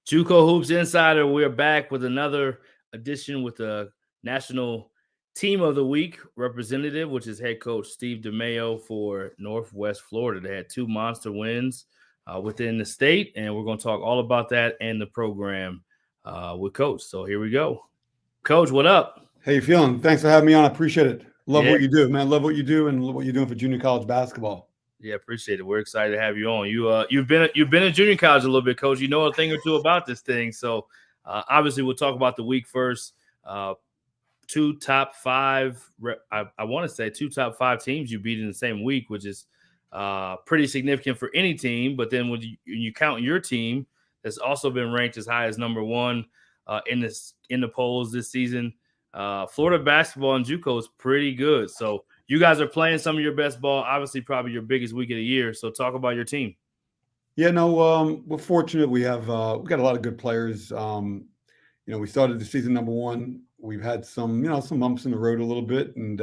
JUCO Hoops Insider, we're back with another edition with the National Team of the Week representative, which is head coach Steve DeMeo for Northwest Florida. They had 2 monster wins within the state, and we're going to talk all about that and the program with Coach. So here we go. Coach, what up? How you feeling? Thanks for having me on. I appreciate it. Love what you do, man. Love what you do and love what you're doing for junior college basketball. Yeah, appreciate it. We're excited to have you on. You've been in junior college a little bit, Coach. You know a thing or two about this thing. So obviously, we'll talk about the week first. 2 top 5. I want to say 2 top 5 teams you beat in the same week, which is pretty significant for any team. But then when you count your team, that's also been ranked as high as number 1 in the polls this season. Florida basketball and JUCO is pretty good. So you guys are playing some of your best ball, obviously probably your biggest week of the year. So talk about your team. Yeah, no, we're fortunate. We got a lot of good players. We started the season number 1. We've had some bumps in the road a little bit, and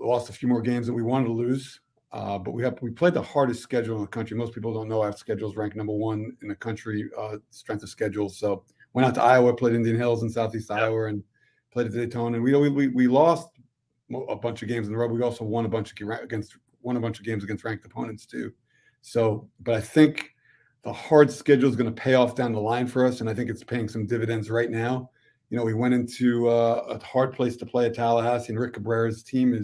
lost a few more games that we wanted to lose. But we played the hardest schedule in the country. Most people don't know our schedule is ranked number 1 in the country, strength of schedule. So went out to Iowa, played Indian Hills in Southeast Iowa, and played at Daytona. And we lost a bunch of games in a row. We also won a bunch of games against ranked opponents too. So, but I think the hard schedule is going to pay off down the line for us, and I think it's paying some dividends right now. We went into a hard place to play at Tallahassee, and Rick Cabrera's team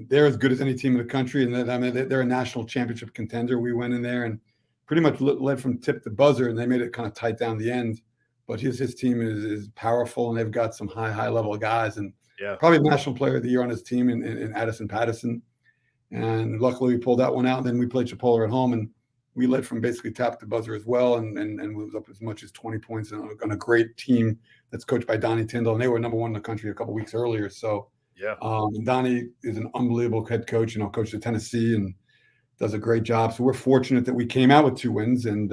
they're as good as any team in the country, and they're a national championship contender. We went in there and pretty much led from tip to buzzer, and they made it kind of tight down the end. But his team is powerful, and they've got some high level guys, and probably the national player of the year on his team in Addison Patterson. And luckily we pulled that one out. And then we played Chipola at home, and we led from basically tap to buzzer as well, and was up as much as 20 points on a great team that's coached by Donnie Tyndall. And they were number 1 in the country a couple weeks earlier. So and Donnie is an unbelievable head coach, coached at Tennessee and does a great job. So we're fortunate that we came out with 2 wins, and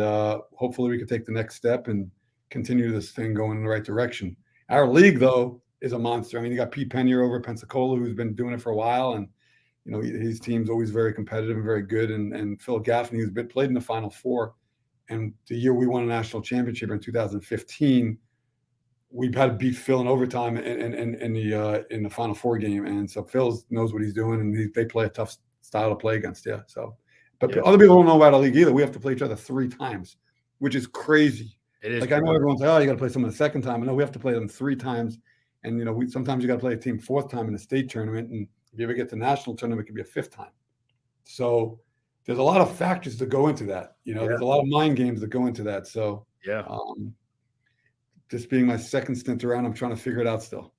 hopefully we can take the next step and continue this thing going in the right direction. Our league, though, is a monster. You got Pete Pena over at Pensacola, who's been doing it for a while, and his team's always very competitive and very good. And Phil Gaffney, who's played in the Final Four, and the year we won a national championship in 2015, we had to beat Phil in overtime in the Final Four game. And so Phil knows what he's doing, and they play a tough style to play against. Yeah. So, but other people don't know about our league either. We have to play each other 3 times, which is crazy. It is. I know everyone's like, oh, you got to play someone the second time. No, we have to play them 3 times. And, sometimes you got to play a team 4th time in the state tournament. And if you ever get to the national tournament, it could be a 5th time. So there's a lot of factors that go into that. There's a lot of mind games that go into that. So this being my second stint around, I'm trying to figure it out still.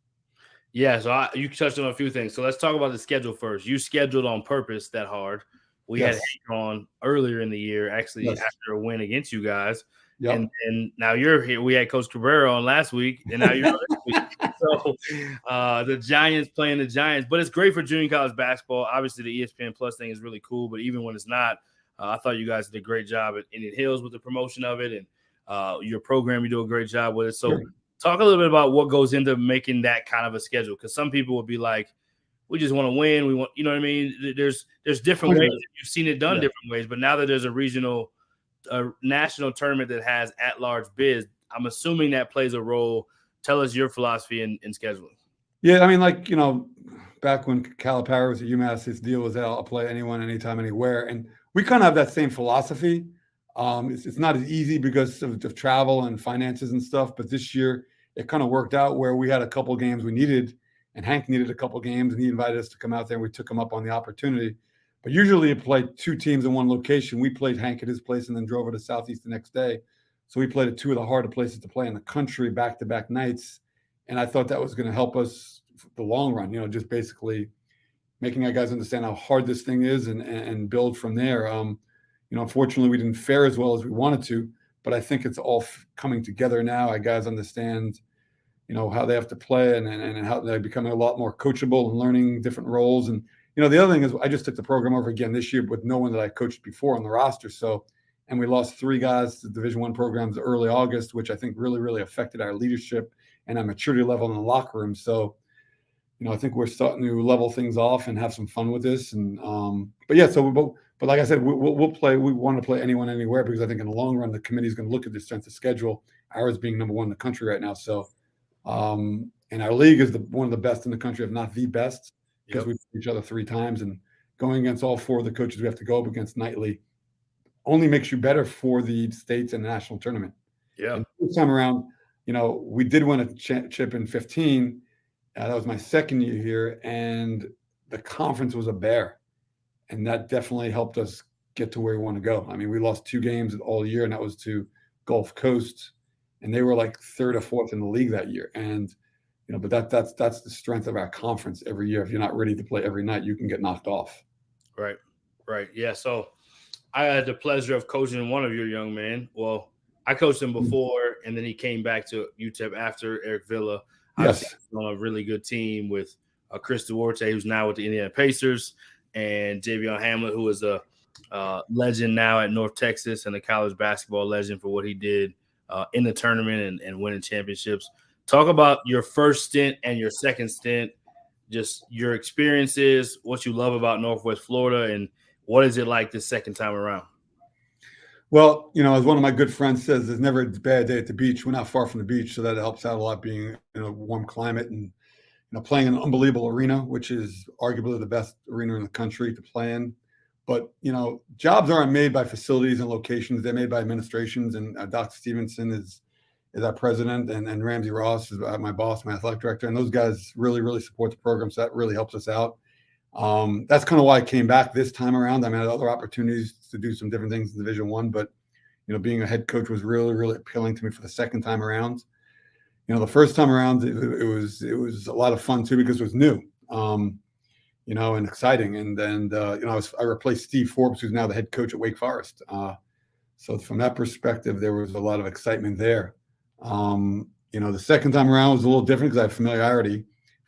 Yeah, so you touched on a few things. So let's talk about the schedule first. You scheduled on purpose that hard. We had Hank on earlier in the year, actually, after a win against you guys. Yep. And now you're here. We had Coach Cabrera on last week, and now you're on this week. So the Giants playing the Giants. But it's great for junior college basketball. Obviously, the ESPN Plus thing is really cool, but even when it's not, I thought you guys did a great job at Indian Hills with the promotion of it, and your program, you do a great job with it. So talk a little bit about what goes into making that kind of a schedule, because some people would be like, we just want to win. We want, you know what I mean? There's different ways. You've seen it done different ways, but now that there's a national tournament that has at-large bids, I'm assuming that plays a role. Tell us your philosophy in scheduling. Yeah, back when Calipari was at UMass, his deal was that I'll play anyone, anytime, anywhere. And we kind of have that same philosophy. It's not as easy because of travel and finances and stuff, but this year it kind of worked out where we had a couple games we needed, and Hank needed a couple games, and he invited us to come out there, and we took him up on the opportunity. But usually you play 2 teams in one location. We played Hank at his place and then drove over to Southeast the next day. So we played at 2 of the harder places to play in the country, back-to-back nights. And I thought that was going to help us the long run, just basically making our guys understand how hard this thing is and build from there. Unfortunately, we didn't fare as well as we wanted to, but I think it's all coming together now. Our guys understand, how they have to play and how they're becoming a lot more coachable and learning different roles. And the other thing is I just took the program over again this year with no one that I coached before on the roster. And we lost 3 guys to Division I programs early August, which I think really, really affected our leadership and our maturity level in the locker room. So, I think we're starting to level things off and have some fun with this. And but yeah, but like I said, we'll play. We want to play anyone, anywhere, because I think in the long run, the committee is going to look at the strength of schedule. Ours being number one in the country right now. So, and our league is one of the best in the country, if not the best, because we play each other 3 times, and going against all 4 of the coaches we have to go up against nightly only makes you better for the states and the national tournament. Yeah. And this time around, we did win a chip in 15. That was my second year here, and the conference was a bear, and that definitely helped us get to where we want to go. I mean, we lost 2 games all year, and that was to Gulf Coast, and they were like 3rd or 4th in the league that year. And but that's the strength of our conference. Every year, if you're not ready to play every night, you can get knocked off. Right. Yeah. So I had the pleasure of coaching one of your young men. Well, I coached him before, and then he came back to UTEP after Eric Villa. Yes. On a really good team with Chris Duarte, who's now with the Indiana Pacers, and Javion Hamlet, who is a legend now at North Texas and a college basketball legend for what he did in the tournament and winning championships. Talk about your first stint and your second stint, just your experiences, what you love about Northwest Florida, and what is it like this second time around? Well, as one of my good friends says, there's never a bad day at the beach. We're not far from the beach, so that helps out a lot, being in a warm climate and playing in an unbelievable arena, which is arguably the best arena in the country to play in. But jobs aren't made by facilities and locations; they're made by administrations. And Dr. Stevenson is our president, and Ramsey Ross is my boss, my athletic director, and those guys really, really support the program. So that really helps us out. That's kind of why I came back this time around. I mean, I had other opportunities to do some different things in Division I, but being a head coach was really, really appealing to me for the second time around. The first time around, it was a lot of fun too, because it was new, and exciting. And then I replaced Steve Forbes, who's now the head coach at Wake Forest. So from that perspective, there was a lot of excitement there. The second time around was a little different because I have familiarity,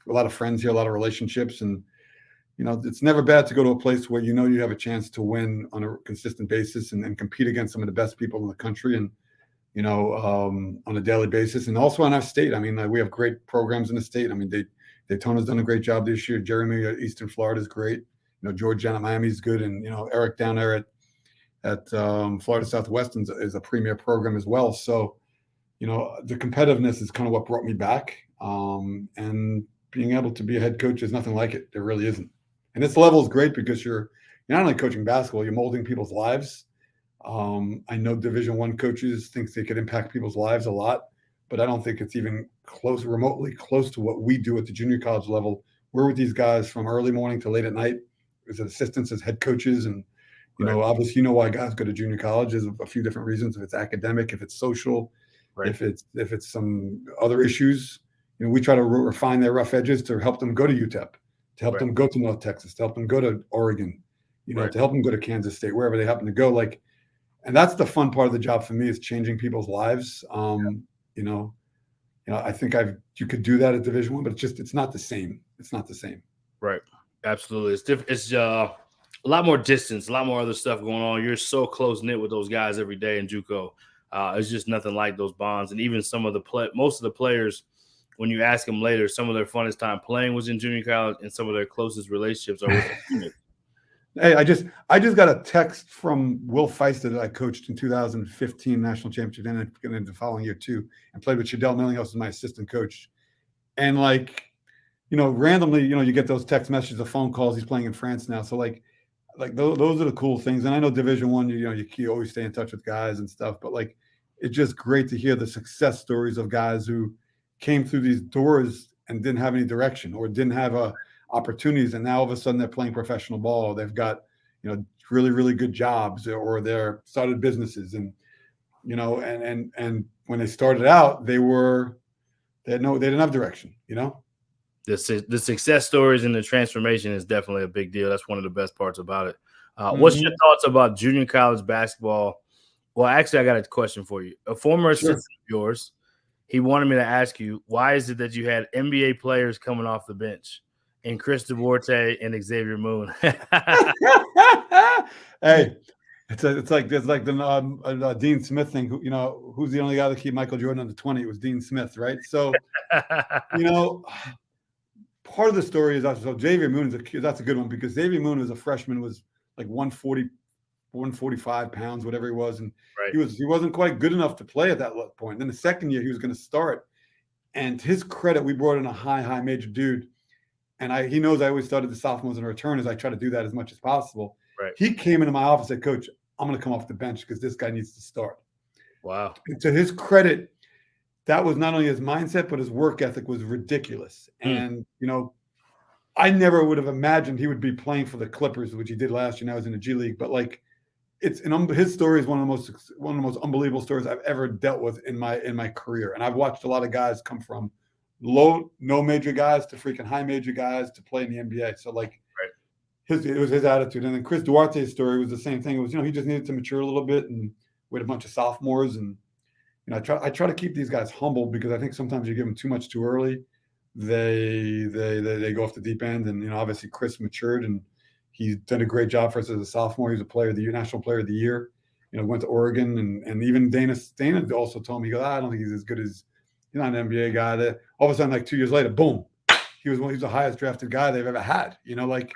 a lot of friends here, a lot of relationships, and it's never bad to go to a place where you have a chance to win on a consistent basis and compete against some of the best people in the country, and on a daily basis, and also in our state. I mean, we have great programs in the state. I mean, Daytona's done a great job this year. Jeremy at Eastern Florida is great. George down at Miami is good, and Eric down there at Florida Southwestern is a premier program as well. So, the competitiveness is kind of what brought me back, and being able to be a head coach is nothing like it. There really isn't. And this level is great because you're not only coaching basketball, you're molding people's lives. I know Division I coaches think they could impact people's lives a lot, but I don't think it's even remotely close to what we do at the junior college level. We're with these guys from early morning to late at night as assistants, as head coaches. And, obviously, why guys go to junior college. There's a few different reasons. If it's academic, if it's social, if it's some other issues, we try to refine their rough edges to help them go to UTEP, to help them go to North Texas, to help them go to Oregon, to help them go to Kansas State, wherever they happen to go. And that's the fun part of the job for me, is changing people's lives. I think you could do that at Division I, but it's not the same. It's not the same. Right. Absolutely. It's different. It's a lot more distance, a lot more other stuff going on. You're so close knit with those guys every day in JUCO. It's just nothing like those bonds. And even most of the players, when you ask them later, some of their funnest time playing was in junior college, and some of their closest relationships are with their teammates. Hey, I just got a text from Will Feister that I coached in 2015 national championship, and in the following year too, and played with Shadell Millinghouse as my assistant coach. And randomly, you get those text messages, the phone calls. He's playing in France now, so those are the cool things. And I know Division I, you always stay in touch with guys and stuff, but it's just great to hear the success stories of guys who came through these doors and didn't have any direction or didn't have opportunities, and now all of a sudden they're playing professional ball. They've got really, really good jobs, or they're started businesses, and and when they started out, they didn't have direction. The success stories and the transformation is definitely a big deal. That's one of the best parts about it. What's your thoughts about junior college basketball? Well, actually, I got a question for you. A former assistant of yours, he wanted me to ask you, why is it that you had NBA players coming off the bench and Chris Duarte and Xavier Moon? Hey, it's like the Dean Smith thing. Who's the only guy that keep Michael Jordan under 20? It was Dean Smith, right? So, part of the story is also, so Xavier Moon that's a good one, because Xavier Moon as a freshman was like 140, 145 pounds, whatever he was. And he wasn't quite good enough to play at that point. Then the second year he was going to start. And to his credit, we brought in a high major dude. And he knows I always started the sophomores and returners. I try to do that as much as possible. Right. He came into my office and said, Coach, I'm going to come off the bench because this guy needs to start. Wow. And to his credit, that was not only his mindset, but his work ethic was ridiculous. And, you know, I never would have imagined he would be playing for the Clippers, which he did last year. Now he's in the G League. But like, his story is one of the most unbelievable stories I've ever dealt with in my career. And I've watched a lot of guys come from no major guys to freaking high major guys to play in the NBA. So like, it was his attitude. And then Chris Duarte's story was the same thing. It was, you know, he just needed to mature a little bit, and we had a bunch of sophomores. And, you know, I try to keep these guys humble, because I think sometimes you give them too much too early. They go off the deep end. And, you know, obviously Chris matured, and he's done a great job for us as a sophomore. He's a player of the year, national player of the year. You know, went to Oregon, and even Dana also told me, he goes, I don't think he's as good as, he's not an NBA guy. That all of a sudden, like 2 years later, boom, he was the highest drafted guy they've ever had. You know, like,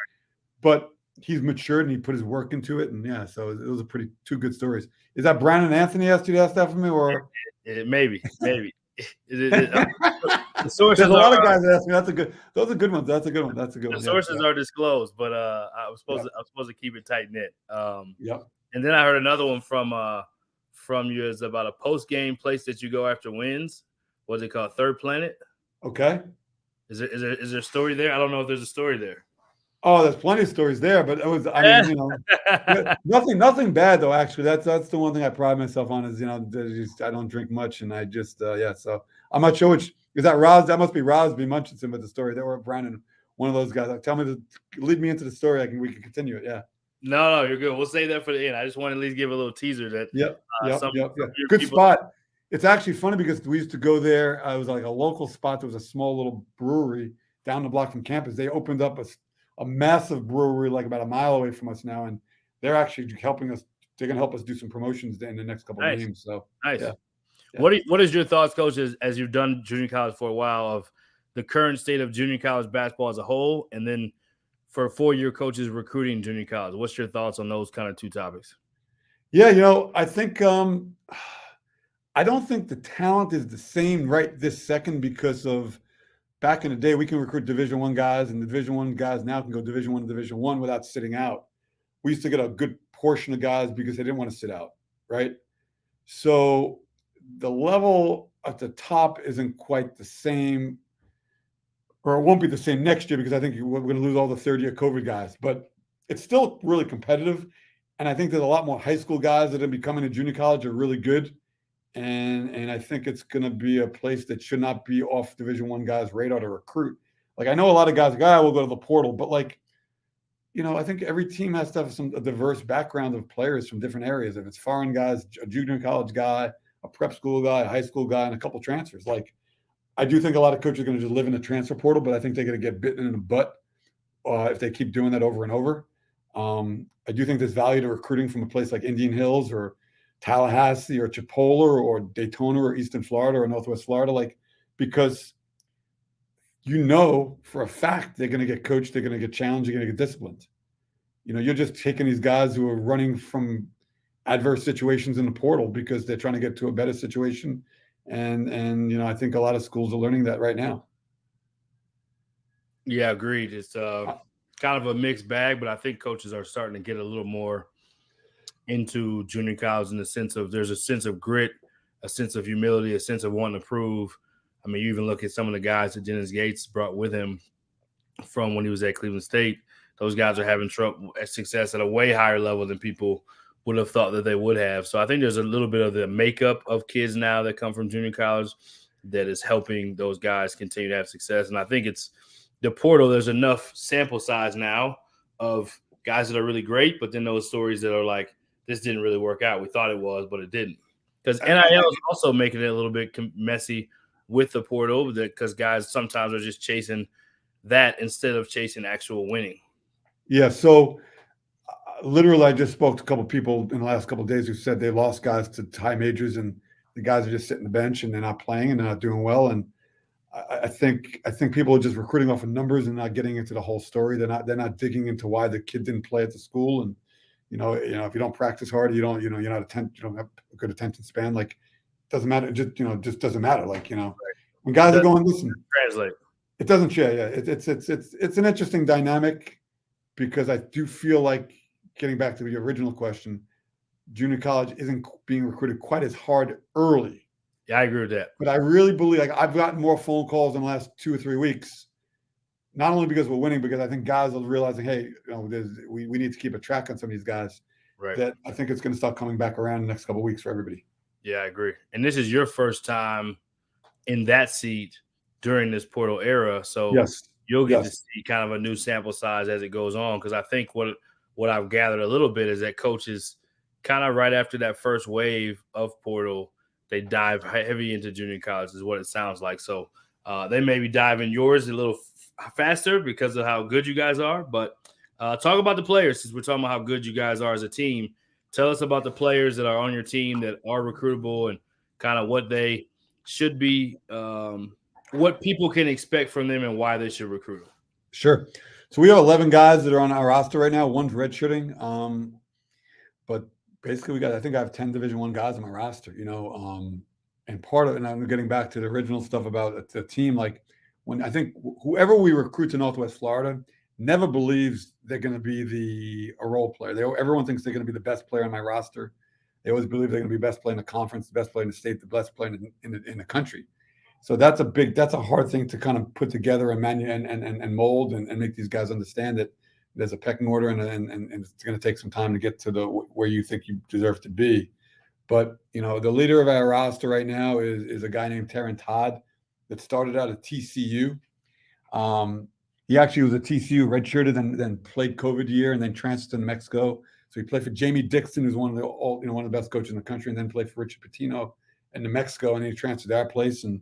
but he's matured and he put his work into it. And yeah, so it was two good stories. Is that Brandon Anthony asked you to ask that for me, or maybe? The sources. There's a lot of guys that ask me. Those are good ones. That's a good one. The sources are disclosed, but I was supposed to keep it tight knit. And then I heard another one from you is about a post game place that you go after wins. What's it called? Third Planet. Okay. Is there a story there? I don't know if there's a story there. Oh, there's plenty of stories there, but it was, I mean, you know, nothing bad though. Actually, that's the one thing I pride myself on is, you know, I don't drink much, and I just So I'm not sure which is that Roz. That must be Rosby Munchison with the story. They were Brandon, one of those guys. Tell me lead me into the story. We can continue it. Yeah. No, you're good. We'll save that for the end. I just want to at least give a little teaser that. Yep. Good spot. It's actually funny because we used to go there. It was like a local spot. There was a small little brewery down the block from campus. They opened up a massive brewery like about a mile away from us now, and they're actually helping us. They're going to help us do some promotions in the next couple of games. So nice. Yeah. What is your thoughts, Coach, as you've done junior college for a while, of the current state of junior college basketball as a whole, and then for 4-year coaches recruiting junior college? What's your thoughts on those kind of two topics? Yeah, you know, I think I don't think the talent is the same right this second, because of back in the day, we can recruit Division I guys, and the Division I guys now can go Division I to Division I without sitting out. We used to get a good portion of guys because they didn't want to sit out, right? So the level at the top isn't quite the same, or it won't be the same next year, because I think we're going to lose all the third-year COVID guys. But it's still really competitive, and I think there's a lot more high school guys that are becoming to junior college are really good. And I think it's going to be a place that should not be off Division I guys' radar to recruit. Like, I know a lot of guys will go to the portal, but like, you know, I think every team has to have a diverse background of players from different areas. If it's foreign guys, a junior college guy, a prep school guy, a high school guy, and a couple transfers. Like, I do think a lot of coaches are going to just live in the transfer portal, but I think they're going to get bitten in the butt if they keep doing that over and over. I do think there's value to recruiting from a place like Indian Hills or Tallahassee or Chipola or Daytona or Eastern Florida or Northwest Florida, like, because you know for a fact they're going to get coached, they're going to get challenged, they're going to get disciplined. You know, you're just taking these guys who are running from adverse situations in the portal because they're trying to get to a better situation. And you know, I think a lot of schools are learning that right now. Yeah, agreed. It's kind of a mixed bag, but I think coaches are starting to get a little more into junior college in the sense of there's a sense of grit, a sense of humility, a sense of wanting to prove. I mean, you even look at some of the guys that Dennis Gates brought with him from when he was at Cleveland State. Those guys are having success at a way higher level than people would have thought that they would have. So I think there's a little bit of the makeup of kids now that come from junior college that is helping those guys continue to have success. And I think it's the portal. There's enough sample size now of guys that are really great, but then those stories that are like, this didn't really work out. We thought it was, but it didn't. Because NIL is also making it a little bit messy with the portal, because guys sometimes are just chasing that instead of chasing actual winning. Yeah, so literally I just spoke to a couple of people in the last couple of days who said they lost guys to high majors, and the guys are just sitting the bench and they're not playing and they're not doing well. And I think people are just recruiting off of numbers and not getting into the whole story. They're not digging into why the kid didn't play at the school. And if you don't practice hard, you don't have a good attention span. Like, it doesn't matter. It just doesn't matter. Like, when guys are going, listen, translate. It doesn't. Yeah. It's an interesting dynamic, because I do feel like, getting back to the original question, junior college isn't being recruited quite as hard early. Yeah, I agree with that. But I really believe, like, I've gotten more phone calls in the last 2 or 3 weeks, not only because we're winning, because I think guys are realizing, hey, we need to keep a track on some of these guys. Right. That I think it's going to start coming back around in the next couple of weeks for everybody. Yeah, I agree. And this is your first time in that seat during this portal era, so yes, you'll get to see kind of a new sample size as it goes on. Because I think what I've gathered a little bit is that coaches kind of right after that first wave of portal, they dive heavy into junior college, is what it sounds like. So they maybe dive in yours a little faster because of how good you guys are. But talk about the players, since we're talking about how good you guys are as a team. Tell us about the players that are on your team that are recruitable, and kind of what they should be, what people can expect from them, and why they should recruit them. Sure. So we have 11 guys that are on our roster right now. One's redshirting. But basically, I think I have 10 Division I guys on my roster, and part of it, and I'm getting back to the original stuff about the team. Like, when I think whoever we recruit to Northwest Florida never believes they're going to be a role player. Everyone thinks they're going to be the best player on my roster. They always believe they're going to be best player in the conference, the best player in the state, the best player in the country. So that's a hard thing to kind of put together and mold and make these guys understand that there's a pecking order, and it's going to take some time to get to where you think you deserve to be. But the leader of our roster right now is a guy named Terran Todd that started out at TCU. He actually was a TCU redshirted, and then played COVID year, and then transferred to New Mexico. So he played for Jamie Dixon, who's one of the best coaches in the country, and then played for Richard Pitino in New Mexico, and he transferred to our place. And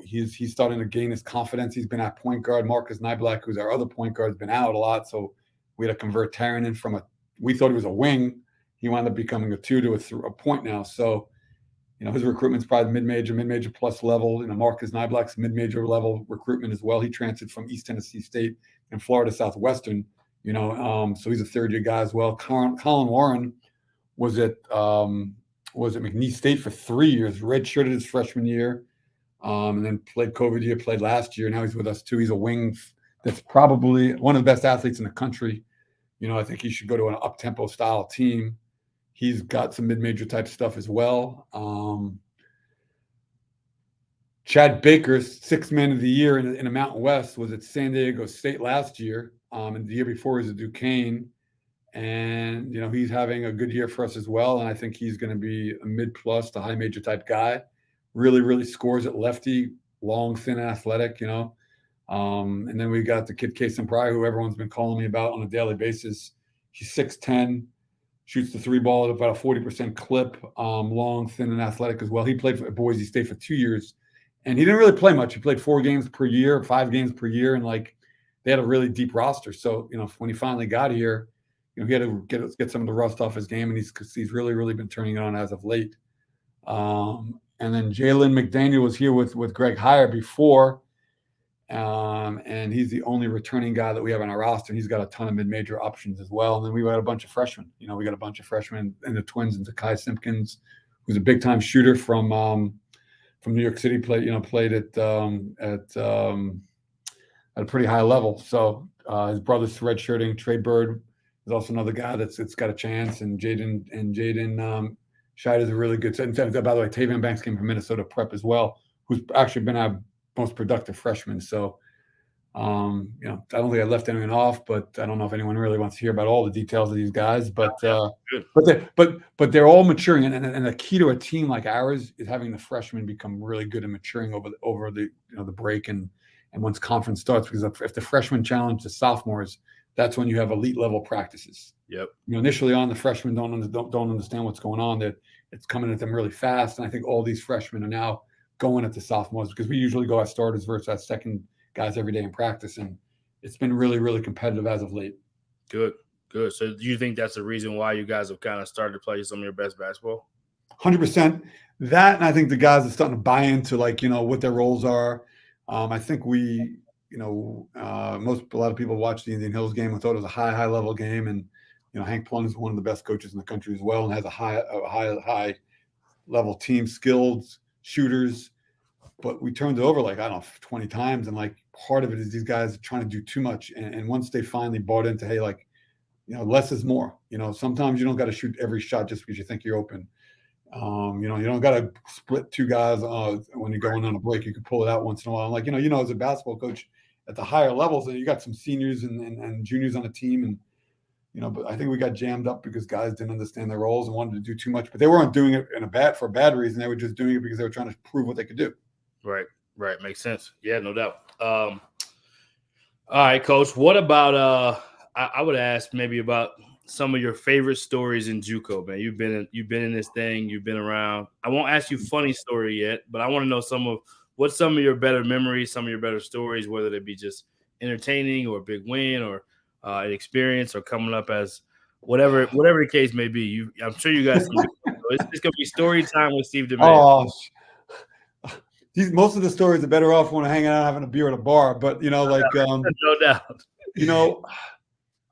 he's starting to gain his confidence. He's been at point guard. Marcus Nyblack, who's our other point guard, has been out a lot, so we had to convert Taryn in from we thought he was a wing. He wound up becoming a 2 to a point now. So, his recruitment's probably mid-major plus level. Marcus Nyblack's mid-major level recruitment as well. He transferred from East Tennessee State and Florida Southwestern. So he's a third-year guy as well. Colin Warren was at McNeese State for 3 years, redshirted his freshman year. And then played COVID year, played last year. Now he's with us too. He's a wing that's probably one of the best athletes in the country. I think he should go to an up-tempo style team. He's got some mid-major type stuff as well. Chad Baker, 6th man of the year in the Mountain West, was at San Diego State last year. And the year before he was at Duquesne. And, he's having a good year for us as well. And I think he's going to be a mid-plus to high-major type guy. Really, really scores at lefty, long, thin, athletic, And then we got the kid Kason Pryor, who everyone's been calling me about on a daily basis. He's 6'10", shoots the 3 ball at about a 40% clip, long, thin, and athletic as well. He played for Boise State for 2 years, and he didn't really play much. He played 4 games per year, 5 games per year, and they had a really deep roster. So, when he finally got here, he had to get some of the rust off his game, and he's really, really been turning it on as of late. And then Jalen McDaniel was here with Greg Heyer before, and he's the only returning guy that we have on our roster. He's got a ton of mid-major options as well. And then we got a bunch of freshmen. We got a bunch of freshmen in the Twins, and Zakai Simpkins, who's a big-time shooter from New York City. Played at a pretty high level. So his brother's redshirting. Trey Bird is also another guy that's got a chance, and Jaden. Scheid is a really good. And by the way, Tavion Banks came from Minnesota Prep as well, who's actually been our most productive freshman. So, I don't think I left anyone off, but I don't know if anyone really wants to hear about all the details of these guys. But they're all maturing, and the key to a team like ours is having the freshmen become really good and maturing over the the break and once conference starts. Because if the freshmen challenge the sophomores, that's when you have elite level practices. Yep. Initially on, the freshmen don't understand what's going on. That it's coming at them really fast, and I think all these freshmen are now going at the sophomores, because we usually go as starters versus as second guys every day in practice, and it's been really, really competitive as of late. Good. So do you think that's the reason why you guys have kind of started to play some of your best basketball? 100%. That, and I think the guys are starting to buy into what their roles are. I think we, a lot of people watched the Indian Hills game and thought it was a high level game. And, Hank Plum is one of the best coaches in the country as well and has a high level team, skilled shooters. But we turned it over like, I don't know, 20 times. And like part of it is these guys are trying to do too much. And once they finally bought into, hey, like, less is more. Sometimes you don't got to shoot every shot just because you think you're open. You don't got to split two guys when you're going on a break. You can pull it out once in a while. And like, as a basketball coach at the higher levels, and you got some seniors and juniors on the team. And, but I think we got jammed up because guys didn't understand their roles and wanted to do too much. But they weren't doing it for a bad reason. They were just doing it because they were trying to prove what they could do. Right. Makes sense. Yeah, no doubt. All right, Coach. What about I would ask maybe about some of your favorite stories in JUCO, man. You've been in this thing, you've been around. I won't ask you funny story yet, but I want to know some of your better memories, some of your better stories, whether they be just entertaining or a big win or an experience or coming up as whatever the case may be. I'm sure you guys. It's gonna be story time with Steve DeMeo. Most of the stories are better off when I'm hanging out having a beer at a bar, but no doubt.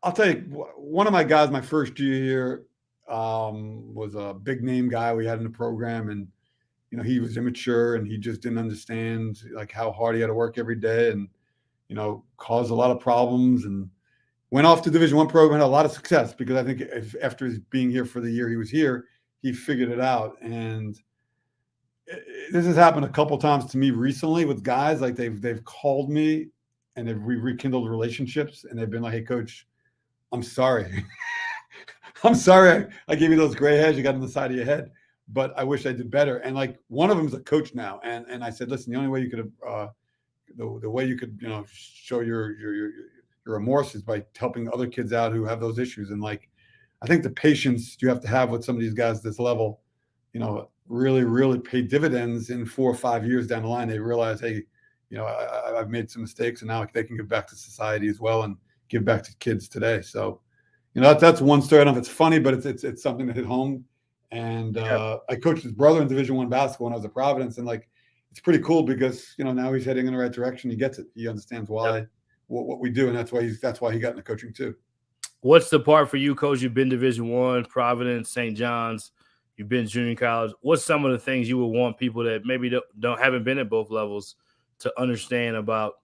I'll tell you, one of my guys, my first year here, was a big name guy we had in the program, and he was immature and he just didn't understand like how hard he had to work every day, and caused a lot of problems, and went off to Division I program, had a lot of success because I think after his being here for the year he was here, he figured it out. And this has happened a couple times to me recently with guys. Like they've called me and we rekindled relationships, and they've been like, "Hey, Coach, I'm sorry. I'm sorry I gave you those gray hairs you got on the side of your head, but I wish I did better." And like one of them is a coach now, and I said, "Listen, the only way you could the way you could show your remorse is by helping other kids out who have those issues." And like I think the patience you have to have with some of these guys at this level, really pay dividends in 4 or 5 years down the line. They realize, hey, I've made some mistakes, and now they can give back to society as well and give back to kids today. So, that's one story. I don't know if it's funny, but it's something that hit home. And I coached his brother in Division I basketball when I was at Providence, and like it's pretty cool because now he's heading in the right direction. He gets it. He understands why what we do, and that's why he got into coaching too. What's the part for you, Coach? You've been Division I, Providence, St. John's. You've been junior college. What's some of the things you would want people that maybe haven't been at both levels to understand about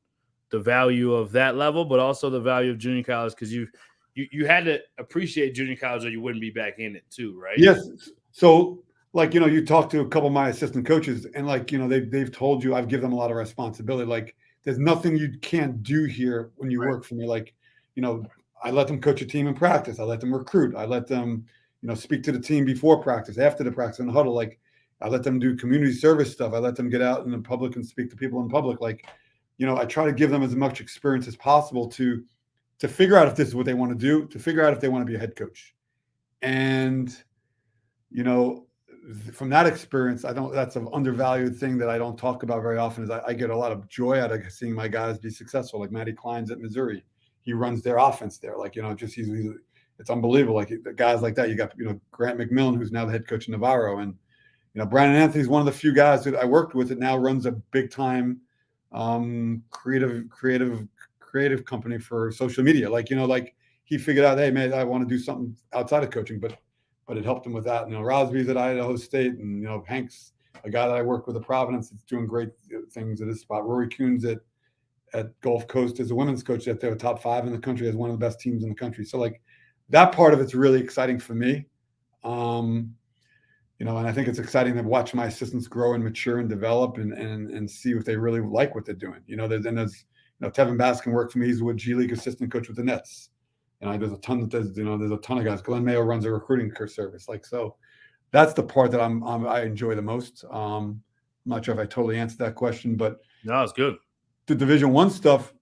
the value of that level, but also the value of junior college? Because you had to appreciate junior college or you wouldn't be back in it too, right? Yes. So like, you talk to a couple of my assistant coaches, and like, they've told you I've given them a lot of responsibility. Like there's nothing you can't do here when you work for me. Like, I let them coach a team in practice. I let them recruit. I let them, speak to the team before practice, after the practice, in the huddle. Like I let them do community service stuff. I let them get out in the public and speak to people in public. Like, I try to give them as much experience as possible to figure out if this is what they want to do, to figure out if they want to be a head coach. And, from that experience, that's an undervalued thing that I don't talk about very often is I get a lot of joy out of seeing my guys be successful. Like Matty Klein's at Missouri. He runs their offense there. Like, it's unbelievable. Like guys like that, you got, Grant McMillan, who's now the head coach of Navarro. And, Brandon Anthony's one of the few guys that I worked with that now runs a big time creative company for social media. Like, like he figured out, hey man, I want to do something outside of coaching, but it helped him with that. Rosby's at Idaho State, and Hank's a guy that I work with at Providence that's doing great things at this spot. Rory Kuhn's at Gulf Coast as a women's coach that they're top 5 in the country, as one of the best teams in the country. So like that part of it's really exciting for me. And I think it's exciting to watch my assistants grow and mature and develop and see if they really like what they're doing. There's Tevin Baskin worked for me. He's a G League assistant coach with the Nets. There's a ton of guys. Glenn Mayo runs a recruiting service. Like, so that's the part that I enjoy the most. I'm not sure if I totally answered that question, but no, it's good. The Division I stuff,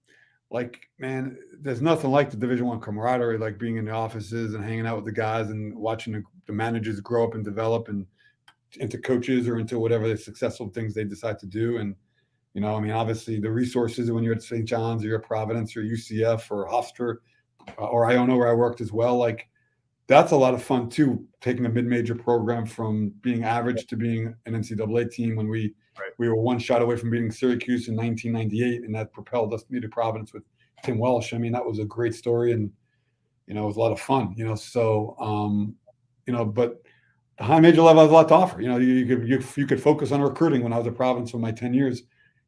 like, man, there's nothing like the Division I camaraderie, like being in the offices and hanging out with the guys and watching the managers grow up and develop and into coaches or into whatever the successful things they decide to do. And, obviously the resources when you're at St. John's or you're at Providence or UCF or Hofstra, or I don't know where I worked as well. Like that's a lot of fun too, taking a mid-major program from being average to being an NCAA team when we were one shot away from beating Syracuse in 1998, and that propelled us to Providence with Tim Welsh. I mean, that was a great story, and it was a lot of fun. So but the high major level has a lot to offer. You could focus on recruiting. When I was at Providence for my 10 years,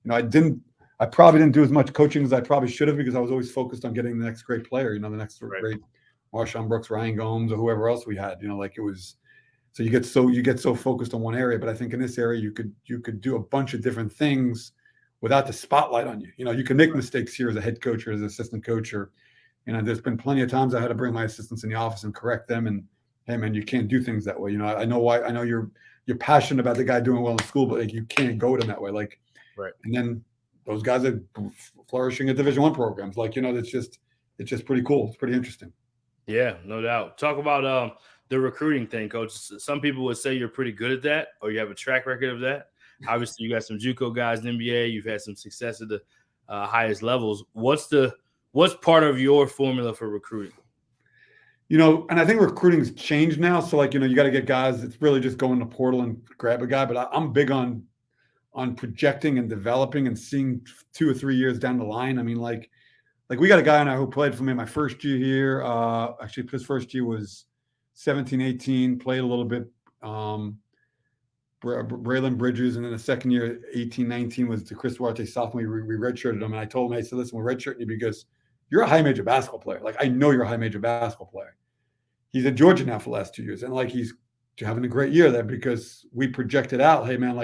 I probably didn't do as much coaching as I probably should have because I was always focused on getting the next great player, the next great Marshawn Brooks, Ryan Gomes, or whoever else we had. It was. So you get so focused on one area, but I think in this area you could do a bunch of different things without the spotlight on you. You can make mistakes here as a head coach or as an assistant coach, or there's been plenty of times I had to bring my assistants in the office and correct them. And hey, man, you can't do things that way. I know why. I know you're passionate about the guy doing well in school, but you can't go to him that way. And then those guys are flourishing at Division I programs. It's just pretty cool. It's pretty interesting. Yeah, no doubt. Talk about the recruiting thing, Coach. Some people would say you're pretty good at that, or you have a track record of that. Obviously, you got some JUCO guys in the NBA. You've had some success at the highest levels. What's part of your formula for recruiting? And I think recruiting's changed now. So you got to get guys. It's really just go in the portal and grab a guy. But I'm big on projecting and developing and seeing 2 or 3 years down the line. I mean, we got a guy on who played for me my first year here. Actually, his first year was 17, 18, played a little bit. Braylon Bridges, and then the second year, 18, 19, was the Chris Duarte sophomore. We redshirted him, and I told him, I said, listen, we're redshirting you because you're a high major basketball player. I know you're a high major basketball player. He's at Georgia now for the last 2 years, and he's having a great year there because we projected out, hey, man,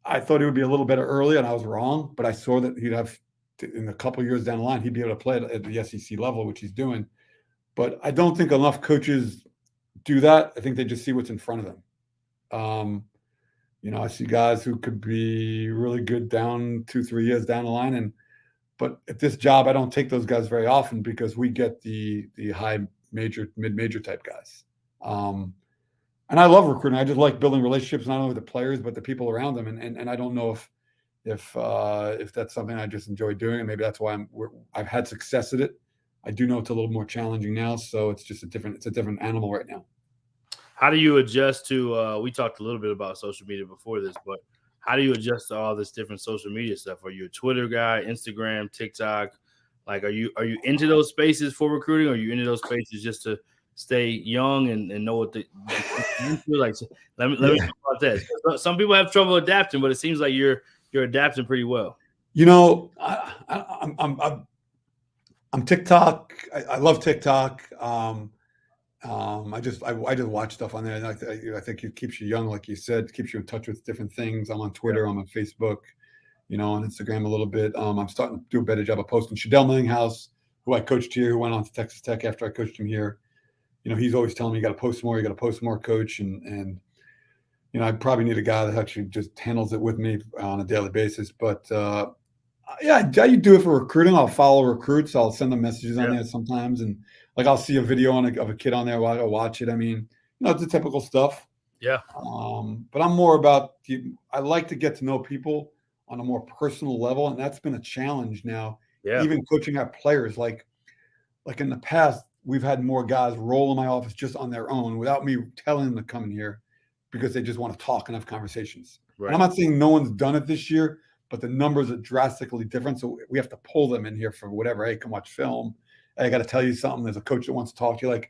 I thought he would be a little better early, and I was wrong, but I saw that he'd have, in a couple of years down the line, he'd be able to play at the SEC level, which he's doing. But I don't think enough coaches do that. I think they just see what's in front of them. I see guys who could be really good down 2-3 years down the line, but at this job, I don't take those guys very often because we get the high major, mid-major type guys. And I love recruiting. I just like building relationships, not only with the players but the people around them. And I don't know if that's something I just enjoy doing, and maybe that's why I've had success at it. I do know it's a little more challenging now, so it's a different animal right now. How do you adjust to? We talked a little bit about social media before this, but how do you adjust to all this different social media stuff? Are you a Twitter guy, Instagram, TikTok? Are you into those spaces for recruiting, or are you into those spaces just to stay young and know what the let me talk about that. Some people have trouble adapting, but it seems like you're adapting pretty well. I'm TikTok. I love TikTok. I just watch stuff on there. And I think it keeps you young, like you said, keeps you in touch with different things. I'm on Twitter. I'm on Facebook, on Instagram a little bit. I'm starting to do a better job of posting. Shadell Millinghouse, who I coached here, who went on to Texas Tech after I coached him here. He's always telling me you got to post more, coach. And I probably need a guy that actually just handles it with me on a daily basis. But I do it for recruiting. I'll follow recruits. I'll send them messages on there sometimes, and I'll see a video of a kid on there while I watch it. I mean, it's the typical stuff. Yeah. But I'm more about I like to get to know people on a more personal level, and that's been a challenge now. Yeah. Even coaching our players, like in the past, we've had more guys roll in my office just on their own without me telling them to come in here because they just want to talk and have conversations. Right. And I'm not saying no one's done it this year, but the numbers are drastically different. So we have to pull them in here for whatever. Hey, come watch film. Hey, I got to tell you something. There's a coach that wants to talk to you.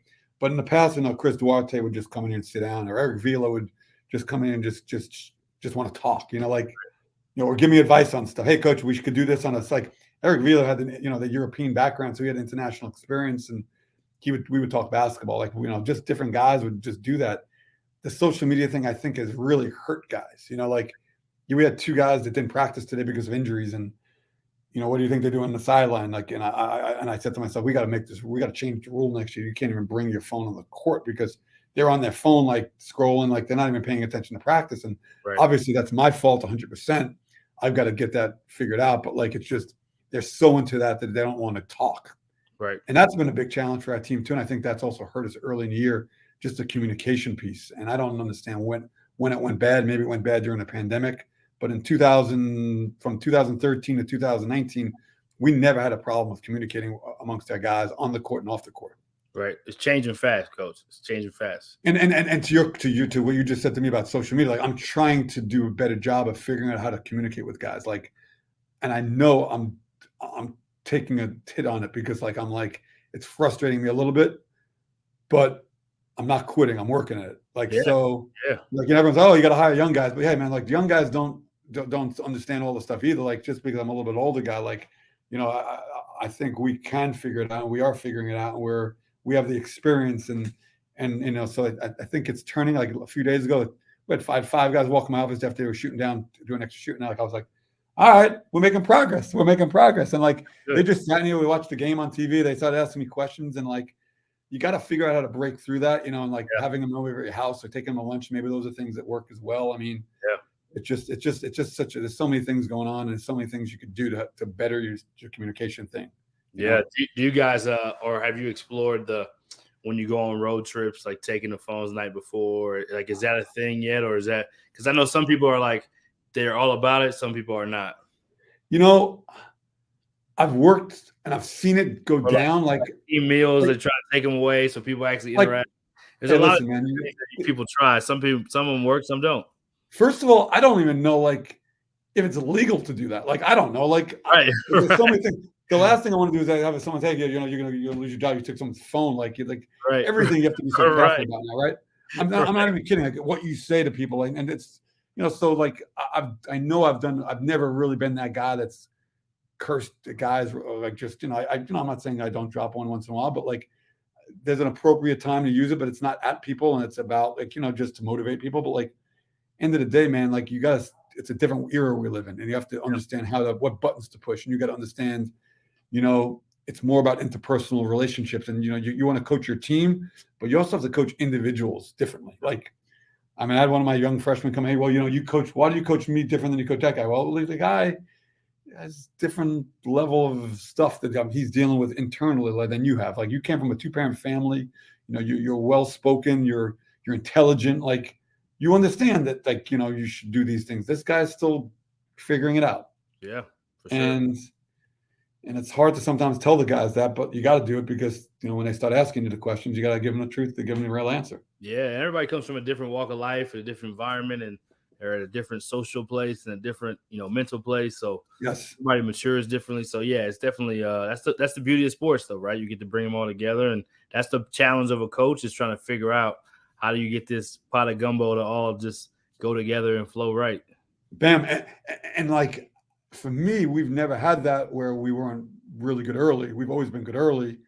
But in the past, Chris Duarte would just come in here and sit down, or Eric Vila would just come in and just want to talk, or give me advice on stuff. Hey, coach, we could do this on us. Eric Vila had the European background, so he had international experience, and we would talk basketball. Just different guys would just do that. The social media thing, I think, has really hurt guys. We had 2 guys that didn't practice today because of injuries, and what do you think they're doing on the sideline? And I said to myself, we got to change the rule next year. You can't even bring your phone on the court because they're on their phone, scrolling, they're not even paying attention to practice. And obviously that's my fault 100%. I've got to get that figured out. But it's just, they're so into that they don't want to talk. Right. And that's been a big challenge for our team too. And I think that's also hurt us early in the year, just the communication piece. And I don't understand when it went bad. Maybe it went bad during the pandemic. But from 2013 to 2019, we never had a problem with communicating amongst our guys on the court and off the court. Right. It's changing fast, coach. It's changing fast. And to what you just said to me about social media, like I'm trying to do a better job of figuring out how to communicate with guys. Like, and I know I'm taking a hit on it because like I'm like it's frustrating me a little bit, but I'm not quitting. I'm working at it. Like so, like everyone's you got to hire young guys, but hey man, like young guys don't understand all the stuff either. Like just because I'm a little bit older guy, like I think we can figure it out. And we are figuring it out, and we have the experience and so I think it's turning. Like a few days ago, we had five guys walk in my office after they were shooting down, doing extra shooting. Like I was like, all right, we're making progress. And like they just sat here, we watched the game on TV. They started asking me questions, and like you got to figure out how to break through that, and like having them over at your house or taking them to lunch. Maybe those are things that work as well. I mean, it's just there's so many things going on, and so many things you could do to better your communication thing. Yeah. Do you guys or have you explored when you go on road trips, like taking the phones the night before? Like, is that a thing yet, or is that because I know some people are like they're all about it, some people are not. I've worked and I've seen it go down. Like emails that try to take them away, so people actually interact. There's a lot of things that people try. Some of them work, some don't. First of all, I don't even know like if it's illegal to do that. Like I don't know. Like there's so many things. The last thing I want to do is have someone tell you, you're gonna lose your job. You took someone's phone. Like everything you have to be so careful about now, right? I'm not even kidding. Like what you say to people, and it's so like I've never really been that guy that's cursed guys or like just I'm not saying I don't drop one once in a while, but like there's an appropriate time to use it, but it's not at people, and it's about like just to motivate people. But like end of the day, man, like it's a different era we live in, and you have to understand what buttons to push, and you got to understand, it's more about interpersonal relationships, and you want to coach your team, but you also have to coach individuals differently. Like, I mean, I had one of my young freshmen come, hey, well, you coach. Why do you coach me different than you coach that guy? Well, the guy has different level of stuff that he's dealing with internally than you have. Like you came from a 2-parent family, you're well spoken, you're intelligent, like you understand that like you should do these things. This guy's still figuring it out. Yeah, for sure. And it's hard to sometimes tell the guys that, but you got to do it because when they start asking you the questions, you got to give them the truth, to give them the real answer. Yeah, everybody comes from a different walk of life, a different environment, and they're at a different social place and a different, mental place. So yes, everybody matures differently. So yeah, it's definitely that's the beauty of sports, though, right? You get to bring them all together, and that's the challenge of a coach, is trying to figure out how do you get this pot of gumbo to all just go together and flow right. Bam, and like for me, we've never had that where we weren't really good early. We've always been good early,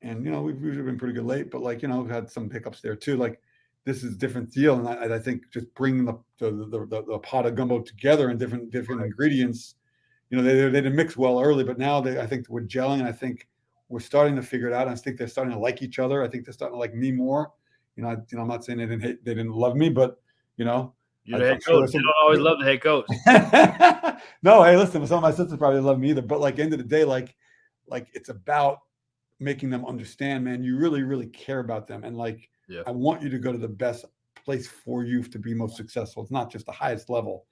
and we've usually been pretty good late. But like we've had some hiccups there too. Like this is a different deal, and I think just bringing the pot of gumbo together and different ingredients, they didn't mix well early, but now I think we're gelling, and I think we're starting to figure it out. I think they're starting to like each other. I think they're starting to like me more. I'm not saying they didn't love me, but you're the head coach. You don't always love the head coach. No, hey, listen, some of my sisters probably love me either, but like end of the day, like it's about making them understand, man, you really, really care about them, and like I want you to go to the best place for you to be most successful. It's not just the highest level.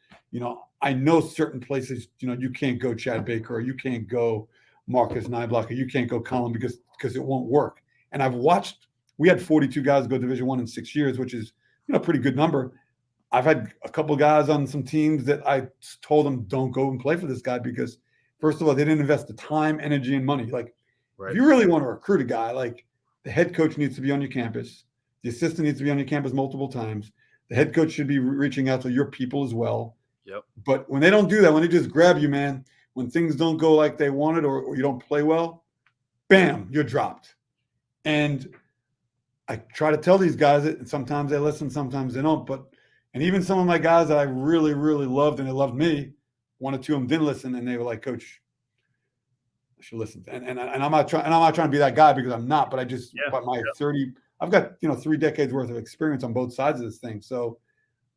I know certain places, you can't go Chad Baker, or you can't go Marcus Nyblock, or you can't go Colin because it won't work. And I've watched. We had 42 guys go Division I in 6 years, which is a pretty good number. I've had a couple of guys on some teams that I told them don't go and play for this guy because, first of all, they didn't invest the time, energy, and money. Like, if you really want to recruit a guy, like the head coach needs to be on your campus. The assistant needs to be on your campus multiple times. The head coach should be reaching out to your people as well. Yep. But when they don't do that, when they just grab you, man, when things don't go like they wanted or you don't play well, bam, you're dropped. And I try to tell these guys it, and sometimes they listen, sometimes they don't. And even some of my guys that I really, really loved and they loved me, 1 or 2 of them didn't listen, and they were like, "Coach, I should listen." And I'm not trying to be that guy because I'm not. But I just, but my 30, I've got 3 decades worth of experience on both sides of this thing. So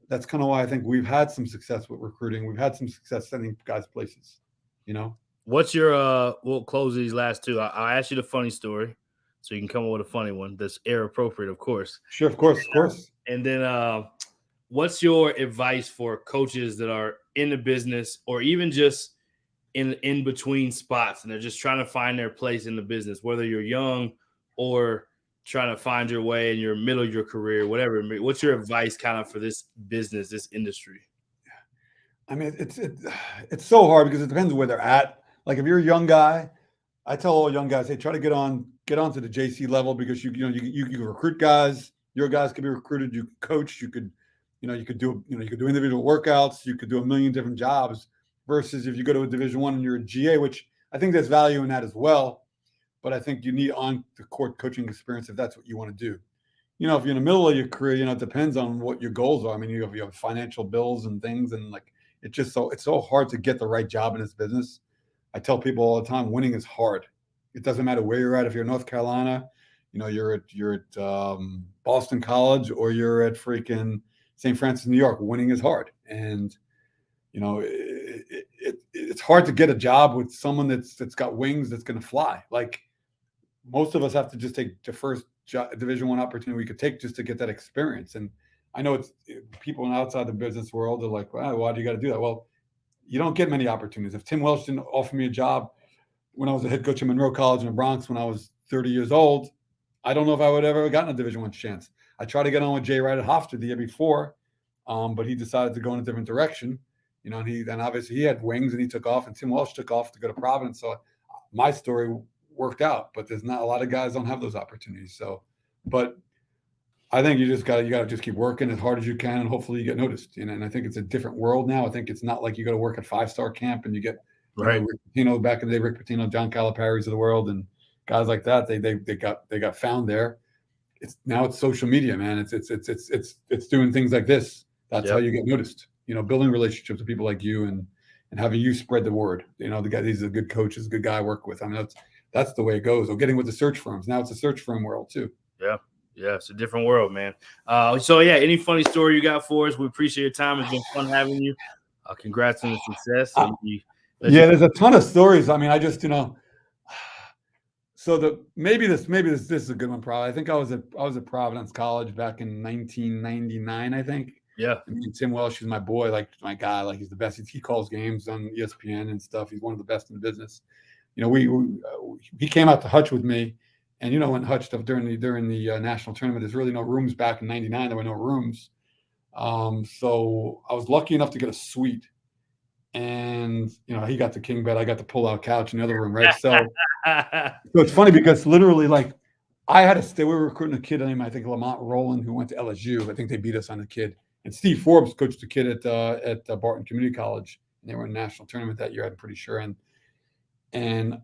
that's kind of why I think we've had some success with recruiting. We've had some success sending guys places. What's your we'll close these last 2. I'll ask you the funny story, so you can come up with a funny one that's air appropriate, of course. Sure, of course. And then what's your advice for coaches that are in the business or even just in between spots and they're just trying to find their place in the business, whether you're young or trying to find your way in your middle of your career, whatever, what's your advice kind of for this business, this industry? I mean, it's so hard because it depends where they're at. Like if you're a young guy, I tell all young guys, hey, try to get onto the JC level because you can recruit guys. Your guys can be recruited. You can coach. You could do individual workouts. You could do a million different jobs. Versus if you go to a Division I and you're a GA, which I think there's value in that as well. But I think you need on the court coaching experience if that's what you want to do. If you're in the middle of your career, it depends on what your goals are. I mean, you have financial bills and things, and like it's so hard to get the right job in this business. I tell people all the time, winning is hard. It doesn't matter where you're at. If you're in North Carolina, you're at Boston College or you're at freaking St. Francis, New York. Winning is hard, and it's hard to get a job with someone that's got wings that's going to fly. Like most of us have to just take the first Division I opportunity we could take just to get that experience. And I know it's people outside the business world are like, well, why do you got to do that? Well, you don't get many opportunities. If Tim Welsh didn't offer me a job when I was a head coach at Monroe College in the Bronx when I was 30 years old, I don't know if I would have ever gotten a Division I chance. I tried to get on with Jay Wright at Hofstra the year before, but he decided to go in a different direction. And obviously he had wings and he took off, and Tim Welsh took off to go to Providence. So my story worked out, but there's not a lot of guys don't have those opportunities. So, but I think you got to just keep working as hard as you can, and hopefully you get noticed. And I think it's a different world now. I think it's not like you go to work at 5-star camp and you get Rick Pitino back in the day, Rick Pitino, John Calipari's of the world, and guys like that. They got found there. Now it's social media, man. It's doing things like this. That's how you get noticed. Building relationships with people like you and having you spread the word. The guy, he's a good coach, is a good guy I work with. I mean, that's the way it goes. Or getting with the search firms. Now it's a search firm world too. Yeah, it's a different world, man. So yeah, any funny story you got for us? We appreciate your time. It's been fun having you. Congrats on the success. There's a ton of stories. I mean, I just so maybe this is a good one. Probably. I think I was at Providence College back in 1999. I think. Yeah. I mean, Tim Welsh is my boy, like my guy. Like he's the best. He calls games on ESPN and stuff. He's one of the best in the business. He came out to Hutch with me. And when Hutch stuff during the national tournament, there's really no rooms back in '99. There were no rooms, so I was lucky enough to get a suite. And he got the king bed, I got the pull-out couch in the other room, right? So it's funny because literally, like, I had to stay. We were recruiting a kid named I think Lamont Rowland who went to LSU. I think they beat us on the kid. And Steve Forbes coached the kid at Burton Community College, and they were in a national tournament that year. I'm pretty sure, and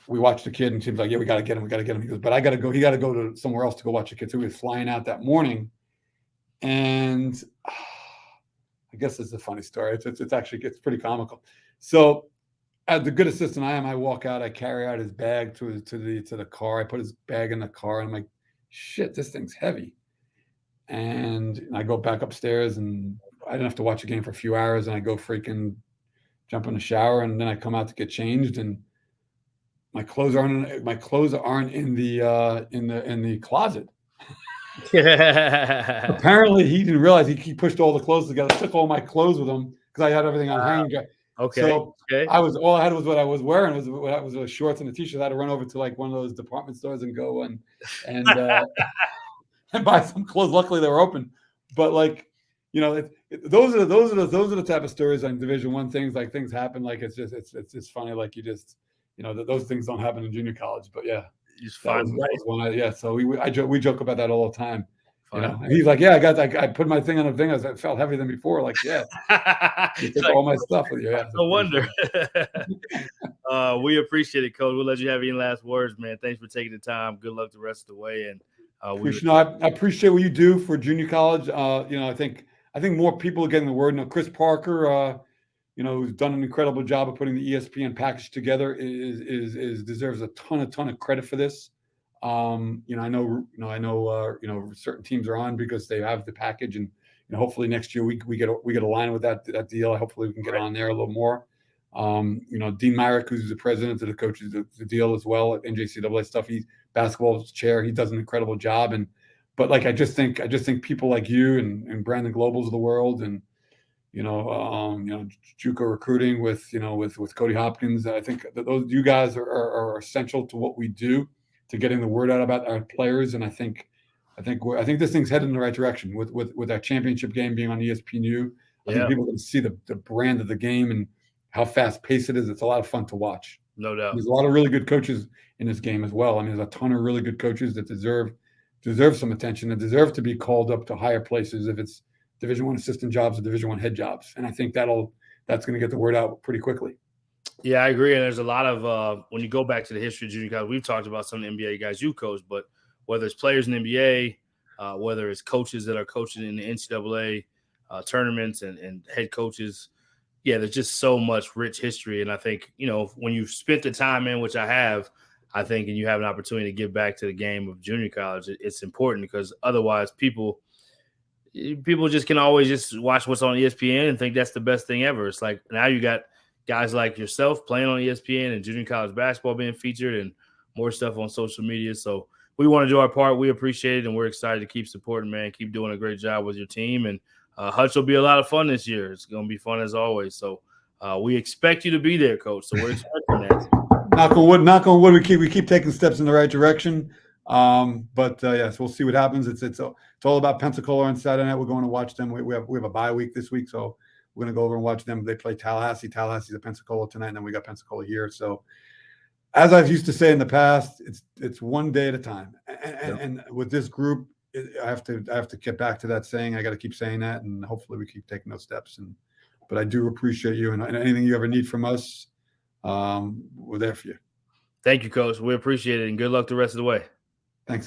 we watched the kid, and Tim's like, yeah, we got to get him. He goes, but I got to go. He got to go to somewhere else to go watch the kid. So he was flying out that morning. And I guess it's a funny story. It's pretty comical. So as the good assistant I am, I walk out, I carry out his bag to the car. I put his bag in the car, and I'm like, shit, this thing's heavy. And I go back upstairs, and I didn't have to watch a game for a few hours, and I go freaking jump in the shower, and then I come out to get changed, and my clothes aren't in the closet. Apparently, he didn't realize he pushed all the clothes together, took all my clothes with him because I had everything on hanging. Okay. So all I had was what I was wearing was shorts and a t-shirt. I had to run over to like one of those department stores and go and and buy some clothes. Luckily, they were open. But like, those are the type of stories on Division I things. Like things happen. Like it's just funny. Like you just. Those things don't happen in junior college, but yeah, So we joke about that all the time. And he's like, yeah, I put my thing on a thing. I felt heavier than before. Like, yeah, you take all my stuff with you. Yeah, no wonder. We appreciate it, Coach. We'll let you have any last words, man. Thanks for taking the time. Good luck the rest of the way. And I appreciate what you do for junior college. I think more people are getting the word. Chris Parker. Who's done an incredible job of putting the ESPN package together, is deserves a ton of credit for this. I know certain teams are on because they have the package, and hopefully next year we get a line with that deal. Hopefully we can get on there a little more. Dean Myrick, who's the president of the coaches, the deal as well at NJCAA stuff. He's basketball chair. He does an incredible job, but I just think people like you and Brandon Globals of the world and. JUCO recruiting with Cody Hopkins. I think that you guys are essential to what we do. to getting the word out about our players. And I think this thing's headed in the right direction with our championship game being on ESPNU. I think people can see the brand of the game and how fast paced it is. It's a lot of fun to watch. No doubt. There's a lot of really good coaches in this game as well. I mean, there's a ton of really good coaches that deserve some attention and deserve to be called up to higher places if it's Division I assistant jobs or Division I head jobs. And I think that's going to get the word out pretty quickly. Yeah, I agree. And there's a lot of when you go back to the history of junior college, we've talked about some of the NBA guys, JUCOs, but whether it's players in the NBA, whether it's coaches that are coaching in the NCAA tournaments and head coaches, yeah, there's just so much rich history. And I think, when you've spent the time in, which I have, I think, and you have an opportunity to give back to the game of junior college, it's important because otherwise people just can always just watch what's on ESPN and think that's the best thing ever. It's like now you got guys like yourself playing on ESPN and junior college basketball being featured and more stuff on social media. So we want to do our part. We appreciate it, and we're excited to keep supporting, man. Keep doing a great job with your team. And Hutch will be a lot of fun this year. It's going to be fun as always. So we expect you to be there, Coach. So we're expecting that. Knock on wood. We keep taking steps in the right direction. Yes, we'll see what happens. It's all about Pensacola on Saturday night. We're going to watch them. We have a bye week this week, so we're going to go over and watch them. They play Tallahassee. Tallahassee's at Pensacola tonight, and then we got Pensacola here. So, as I've used to say in the past, it's one day at a time. And with this group, I have to get back to that saying. I got to keep saying that, and hopefully we keep taking those steps. But I do appreciate you, and anything you ever need from us, we're there for you. Thank you, Coach. We appreciate it, and good luck the rest of the way.